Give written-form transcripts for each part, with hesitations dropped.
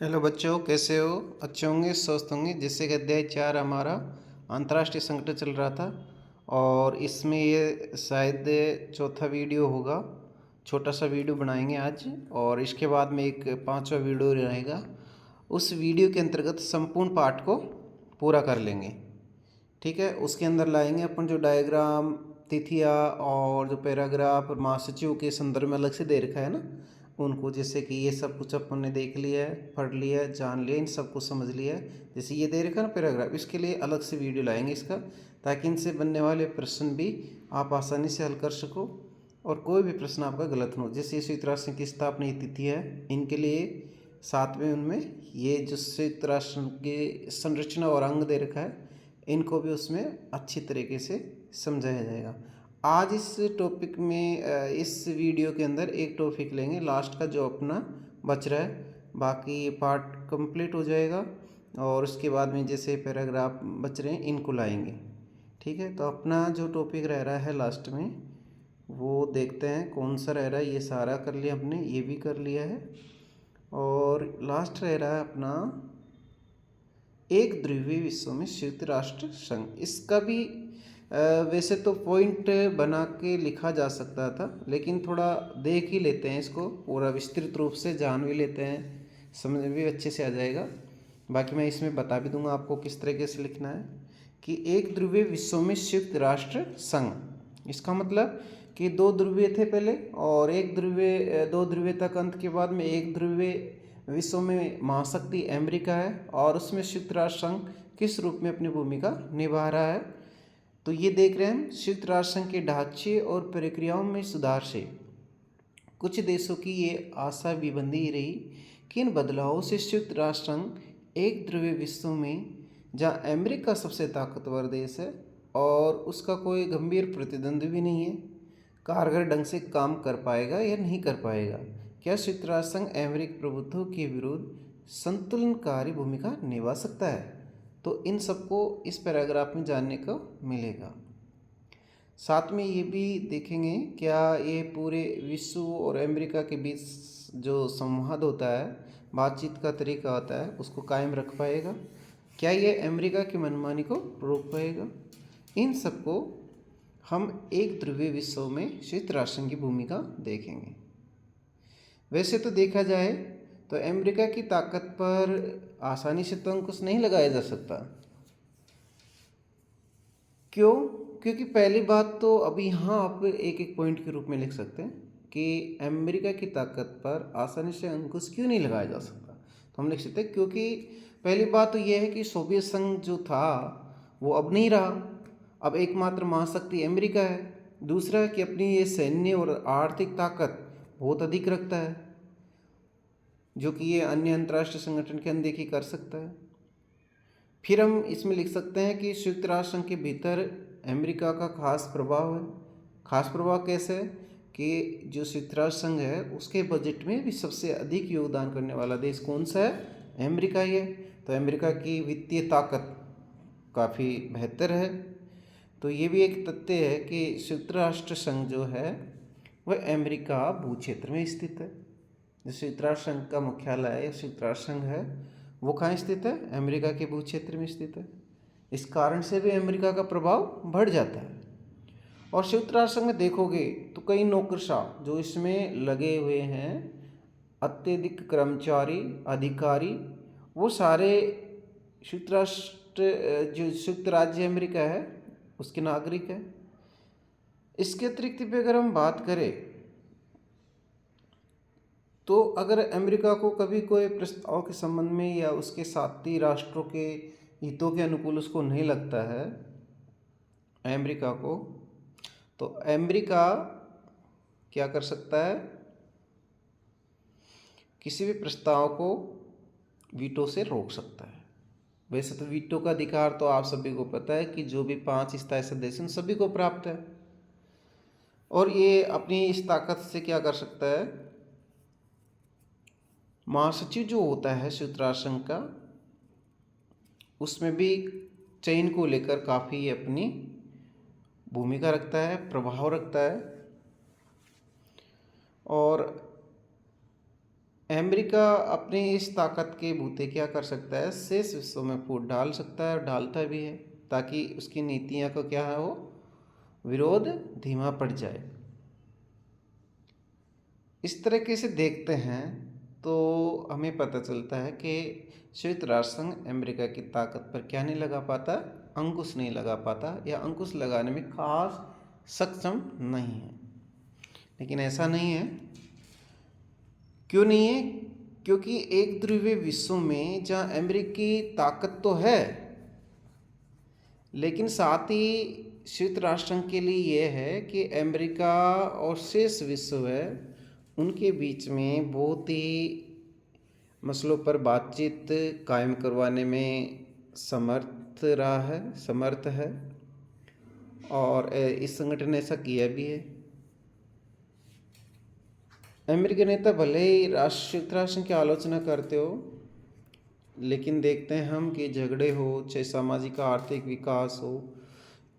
Hello बच्चों, कैसे हो? अच्छे होंगे, स्वस्थ होंगे। जैसे कि अध्याय 4 हमारा अंतर्राष्ट्रीय संकट चल रहा था और इसमें ये शायद चौथा वीडियो होगा। छोटा सा वीडियो बनाएंगे आज और इसके बाद में एक पांचवा वीडियो रहेगा। उस वीडियो के अंतर्गत संपूर्ण पाठ को पूरा कर लेंगे। ठीक है, उसके अंदर लाएंगे अपन जो डायग्राम, तिथियाँ और जो पैराग्राफ और महासचिव के संदर्भ में अलग से दे रखा है ना, उनको, जैसे कि ये सब कुछ अपन ने देख लिया है, पढ़ लिया है, जान लिया, इन सब कुछ समझ लिया है। जैसे ये दे रखा है ना पैराग्राफ, इसके लिए अलग से वीडियो लाएंगे इसका, ताकि इनसे बनने वाले प्रश्न भी आप आसानी से हल कर सको और कोई भी प्रश्न आपका गलत न हो। जैसे ये संयुक्त राष्ट्र की स्थापना की तिथि है, इनके लिए सातवें उनमें ये जो संयुक्त राष्ट्र की संरचना और अंग दे रखा है, इनको भी उसमें अच्छी तरीके से समझाया जाएगा। आज इस टॉपिक में इस वीडियो के अंदर एक टॉपिक लेंगे लास्ट का जो अपना बच रहा है, बाकी पार्ट कंप्लीट हो जाएगा और उसके बाद में जैसे पैराग्राफ बच रहे हैं इनको लाएंगे। ठीक है, तो अपना जो टॉपिक रह रहा है लास्ट में वो देखते हैं कौन सा रह रहा है। ये सारा कर लिया हमने, ये भी कर लिया है और लास्ट रह रहा है अपना एक ध्रुवीय विश्व में संयुक्त राष्ट्र संघ। इसका भी वैसे तो पॉइंट बना के लिखा जा सकता था, लेकिन थोड़ा देख ही लेते हैं इसको, पूरा विस्तृत रूप से जान भी लेते हैं, समझ भी अच्छे से आ जाएगा। बाकी मैं इसमें बता भी दूंगा आपको किस तरीके से लिखना है कि एक ध्रुवीय विश्व में संयुक्त राष्ट्र संघ। इसका मतलब कि दो ध्रुवीय थे पहले और एक ध्रुवीय, दो ध्रुवीय तक अंत के बाद में एक ध्रुवीय विश्व में महाशक्ति अमेरिका है और उसमें संयुक्त राष्ट्र संघ किस रूप में अपनी भूमिका निभा रहा है। तो ये देख रहे हैं, संयुक्त राष्ट्र संघ के ढांचे और प्रक्रियाओं में सुधार से कुछ देशों की ये आशा भी बंधी रही कि इन बदलावों से संयुक्त राष्ट्र संघ एक ध्रुवीय विश्व में, जहाँ अमेरिका सबसे ताकतवर देश है और उसका कोई गंभीर प्रतिद्वंदी भी नहीं है, कारगर ढंग से काम कर पाएगा या नहीं कर पाएगा। क्या संयुक्त राष्ट्र संघ अमेरिकी प्रभुत्व के विरुद्ध संतुलनकारी भूमिका निभा सकता है? तो इन सबको इस पैराग्राफ में जानने को मिलेगा। साथ में ये भी देखेंगे क्या ये पूरे विश्व और अमेरिका के बीच जो संवाद होता है, बातचीत का तरीका होता है, उसको कायम रख पाएगा? क्या ये अमेरिका की मनमानी को रोक पाएगा? इन सबको हम एक ध्रुवीय विश्व में संयुक्त राष्ट्र की भूमिका देखेंगे। वैसे तो देखा जाए तो अमेरिका की ताकत पर आसानी से तो अंकुश नहीं लगाया जा सकता। क्यों? क्योंकि पहली बात तो अभी यहाँ आप एक एक पॉइंट के रूप में लिख सकते हैं कि अमेरिका की ताकत पर आसानी से अंकुश क्यों नहीं लगाया जा सकता। तो हम लिख सकते हैं क्योंकि पहली बात तो यह है कि सोवियत संघ जो था वो अब नहीं रहा, अब एकमात्र महाशक्ति अमेरिका है। दूसरा है कि अपनी ये सैन्य और आर्थिक ताकत बहुत अधिक रखता है, जो कि ये अन्य अंतर्राष्ट्रीय संगठन की अनदेखी कर सकता है। फिर हम इसमें लिख सकते हैं कि संयुक्त राष्ट्र संघ के भीतर अमेरिका का खास प्रभाव है। खास प्रभाव कैसे है कि जो संयुक्त राष्ट्र संघ है उसके बजट में भी सबसे अधिक योगदान करने वाला देश कौन सा है? अमेरिका ही है। तो अमेरिका की वित्तीय ताकत काफ़ी बेहतर है। तो ये भी एक तथ्य है कि संयुक्त राष्ट्र संघ जो है वह अमेरिका भू क्षेत्र में स्थित है। जो संयुक्त राष्ट्र संघ का मुख्यालय या संयुक्त राष्ट्र संघ है वो कहाँ स्थित है? अमेरिका के भू क्षेत्र में स्थित है। इस कारण से भी अमेरिका का प्रभाव बढ़ जाता है। और संयुक्त राष्ट्र संघ में देखोगे तो कई नौकरशाह जो इसमें लगे हुए हैं, अत्यधिक कर्मचारी, अधिकारी, वो सारे संयुक्त राष्ट्र जो संयुक्त राज्य अमेरिका है उसके नागरिक हैं। इसके अतिरिक्त भी अगर हम बात करें तो अगर अमेरिका को कभी कोई प्रस्ताव के संबंध में या उसके साथी राष्ट्रों के हितों के अनुकूल उसको नहीं लगता है अमेरिका को, तो अमेरिका क्या कर सकता है? किसी भी प्रस्ताव को वीटो से रोक सकता है। वैसे तो वीटो का अधिकार तो आप सभी को पता है कि जो भी 5 स्थायी सदस्य उन सभी को प्राप्त है और ये अपनी इस ताकत से क्या कर सकता है? महासचिव जो होता है संयुक्त राष्ट्र संघ का, उसमें भी चयन को लेकर काफ़ी अपनी भूमिका रखता है, प्रभाव रखता है। और अमेरिका अपनी इस ताकत के बूते क्या कर सकता है, शेष विश्व में फूट डाल सकता है और डालता भी है, ताकि उसकी नीतियां को क्या है वो विरोध धीमा पड़ जाए। इस तरीके से देखते हैं तो हमें पता चलता है कि संयुक्त राष्ट्र संघ अमेरिका की ताकत पर क्या नहीं लगा पाता, अंकुश नहीं लगा पाता, या अंकुश लगाने में खास सक्षम नहीं है। लेकिन ऐसा नहीं है। क्यों नहीं है? क्योंकि एक ध्रुवीय विश्व में जहाँ अमेरिकी ताकत तो है, लेकिन साथ ही संयुक्त राष्ट्र संघ के लिए यह है कि अमेरिका और शेष विश्व है उनके बीच में बहुत ही मसलों पर बातचीत कायम करवाने में समर्थ है, और इस संगठन ने ऐसा किया भी है। अमेरिकी नेता भले ही संयुक्त राष्ट्र संघ की आलोचना करते हो, लेकिन देखते हैं हम कि झगड़े हो चाहे सामाजिक आर्थिक विकास हो,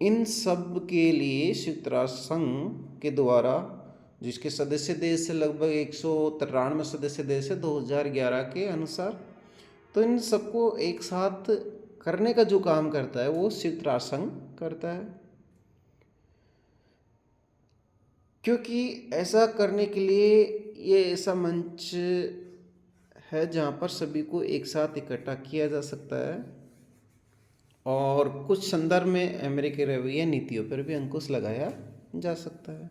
इन सब के लिए संयुक्त राष्ट्र संघ के द्वारा, जिसके सदस्य देश से लगभग 193 सदस्य देश है 2011 के अनुसार, तो इन सबको एक साथ करने का जो काम करता है वो संयुक्त राष्ट्र संघ करता है। क्योंकि ऐसा करने के लिए ये ऐसा मंच है जहाँ पर सभी को एक साथ इकट्ठा किया जा सकता है, और कुछ संदर्भ में अमेरिकी रवैया नीतियों पर भी अंकुश लगाया जा सकता है।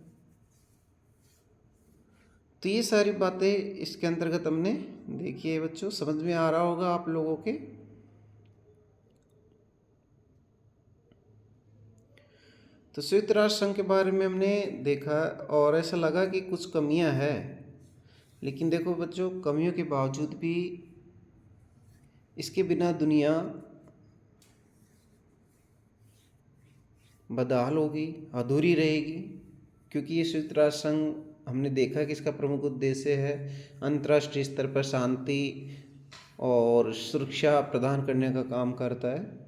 तो ये सारी बातें इसके अंतर्गत हमने देखी है बच्चों, समझ में आ रहा होगा आप लोगों के। तो संयुक्त राष्ट्र संघ के बारे में हमने देखा और ऐसा लगा कि कुछ कमियां हैं, लेकिन देखो बच्चों, कमियों के बावजूद भी इसके बिना दुनिया बदहाल होगी, अधूरी रहेगी। क्योंकि ये संयुक्त राष्ट्र संघ हमने देखा कि इसका प्रमुख उद्देश्य है अंतर्राष्ट्रीय स्तर पर शांति और सुरक्षा प्रदान करने का काम करता है।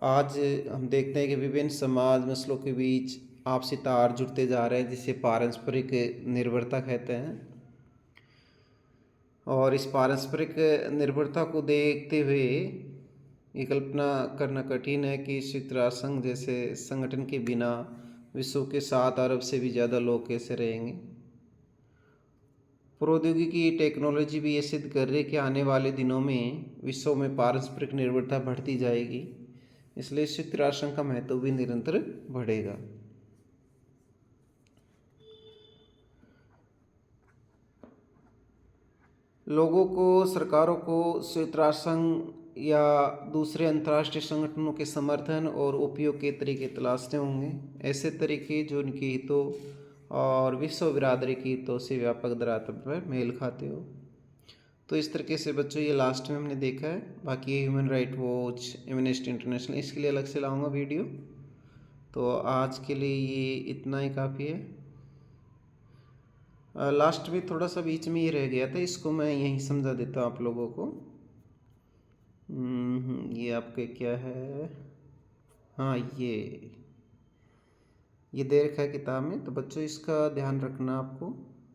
आज हम देखते हैं कि विभिन्न समाज मसलों के बीच आपसी तार जुड़ते जा रहे हैं, जिसे पारस्परिक निर्भरता कहते हैं। और इस पारस्परिक निर्भरता को देखते हुए ये कल्पना करना कठिन है कि संयुक्त राष्ट्र संघ जैसे संगठन के बिना विश्व के 7 अरब से भी ज़्यादा लोग कैसे रहेंगे। प्रौद्योगिकी टेक्नोलॉजी भी ये सिद्ध कर रही है कि आने वाले दिनों में विश्व में पारस्परिक निर्भरता बढ़ती जाएगी, इसलिए संयुक्त राष्ट्र संघ का महत्व भी निरंतर बढ़ेगा। लोगों को, सरकारों को संयुक्त राष्ट्र संघ या दूसरे अंतर्राष्ट्रीय संगठनों के समर्थन और उपयोग के तरीके तलाशने होंगे, ऐसे तरीके जो उनके हितों और विश्व बिरादरी के हितों से व्यापक धरातल पर मेल खाते हो। तो इस तरीके से बच्चों ये लास्ट में हमने देखा है। बाकी human right watch, amnesty international, इसके लिए अलग से लाऊंगा वीडियो। तो आज के लिए ये इतना ही काफ़ी है। लास्ट में थोड़ा सा बीच में ये रह गया था, इसको मैं यहीं समझा देता हूँ आप लोगों को। ये आपके क्या है, हाँ ये दे रखा है किताब में। तो बच्चों इसका ध्यान रखना, आपको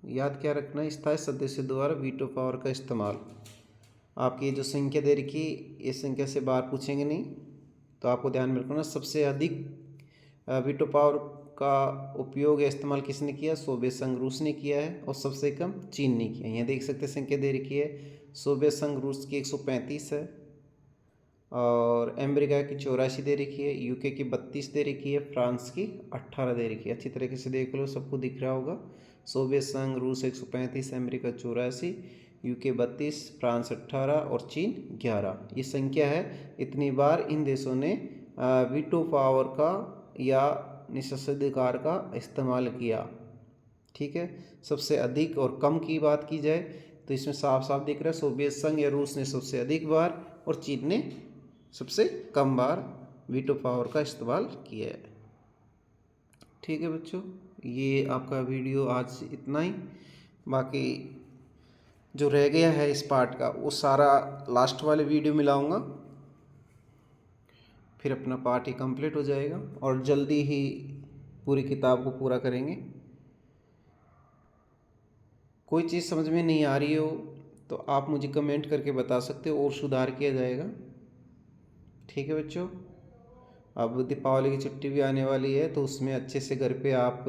याद क्या रखना है, स्थायी सदस्य द्वारा वीटो पावर का इस्तेमाल। आपकी ये जो संख्या दे रखी, ये संख्या से बाहर पूछेंगे नहीं, तो आपको ध्यान में रखना सबसे अधिक वीटो पावर का उपयोग या इस्तेमाल किसने किया, सोवियत संघ रूस ने किया है, और सबसे कम चीन ने किया। यहाँ देख सकते संख्या दे रखी है, सोवियत संघ रूस की 135 है, और अमेरिका की 84 दे रखी है, यूके की 32 दे रखी है, फ्रांस की 18 दे रखी है। अच्छी तरीके से देख लो, सबको दिख रहा होगा। सोवियत संघ रूस 135, अमेरिका 84, यूके 32, फ्रांस 18 और चीन 11। ये संख्या है। इतनी बार इन देशों ने वीटो पावर का या निषेधाधिकार का इस्तेमाल किया। ठीक है, सबसे अधिक और कम की बात की जाए तो इसमें साफ साफ दिख रहा है, सोवियत संघ या रूस ने सबसे अधिक बार और चीन ने सबसे कम बार वीटो पावर का इस्तेमाल किया है। ठीक है बच्चों, ये आपका वीडियो आज इतना ही। बाकी जो रह गया है इस पार्ट का वो सारा लास्ट वाले वीडियो में लाऊंगा, फिर अपना पार्ट ही कंप्लीट हो जाएगा और जल्दी ही पूरी किताब को पूरा करेंगे। कोई चीज़ समझ में नहीं आ रही हो तो आप मुझे कमेंट करके बता सकते हो और सुधार किया जाएगा। ठीक है बच्चों, अब दीपावली की छुट्टी भी आने वाली है तो उसमें अच्छे से घर पे आप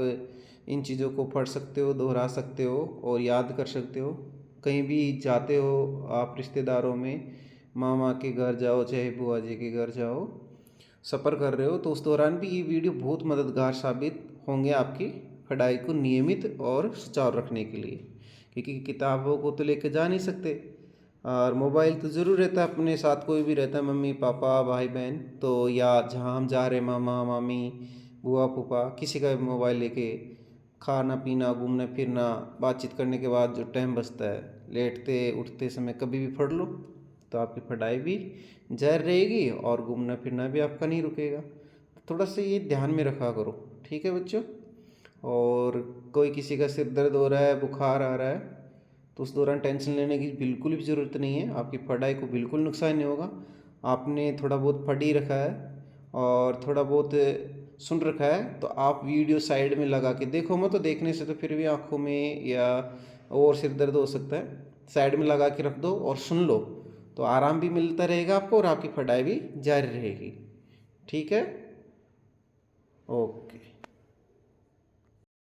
इन चीज़ों को पढ़ सकते हो, दोहरा सकते हो और याद कर सकते हो। कहीं भी जाते हो आप रिश्तेदारों में, मामा के घर जाओ चाहे बुआ जी के घर जाओ, सफ़र कर रहे हो तो उस दौरान भी ये वीडियो बहुत मददगार साबित होंगे आपकी पढ़ाई को नियमित और सुचारू रखने के लिए। क्योंकि किताबों को तो लेकर जा नहीं सकते और मोबाइल तो ज़रूर रहता है अपने साथ, कोई भी रहता है, मम्मी पापा भाई बहन, तो या जहाँ हम जा रहे हैं मामा मामी बुआ फूफा किसी का भी मोबाइल लेके खाना पीना घूमना फिरना बातचीत करने के बाद जो टाइम बचता है लेटते उठते समय कभी भी पढ़ लो तो आपकी पढ़ाई भी जारी रहेगी और घूमना फिरना भी आपका नहीं रुकेगा। थोड़ा सा ये ध्यान में रखा करो। ठीक है बच्चों, और कोई किसी का सिर दर्द हो रहा है बुखार आ रहा है तो उस दौरान टेंशन लेने की बिल्कुल भी ज़रूरत नहीं है। आपकी पढ़ाई को बिल्कुल नुकसान नहीं होगा। आपने थोड़ा बहुत पढ़ ही रखा है और थोड़ा बहुत सुन रखा है तो आप वीडियो साइड में लगा के देखो मत, तो देखने से तो फिर भी आँखों में या और सिर दर्द हो सकता है। साइड में लगा के रख दो और सुन लो तो आराम भी मिलता रहेगा आपको और आपकी पढ़ाई भी जारी रहेगी। ठीक है, ओके।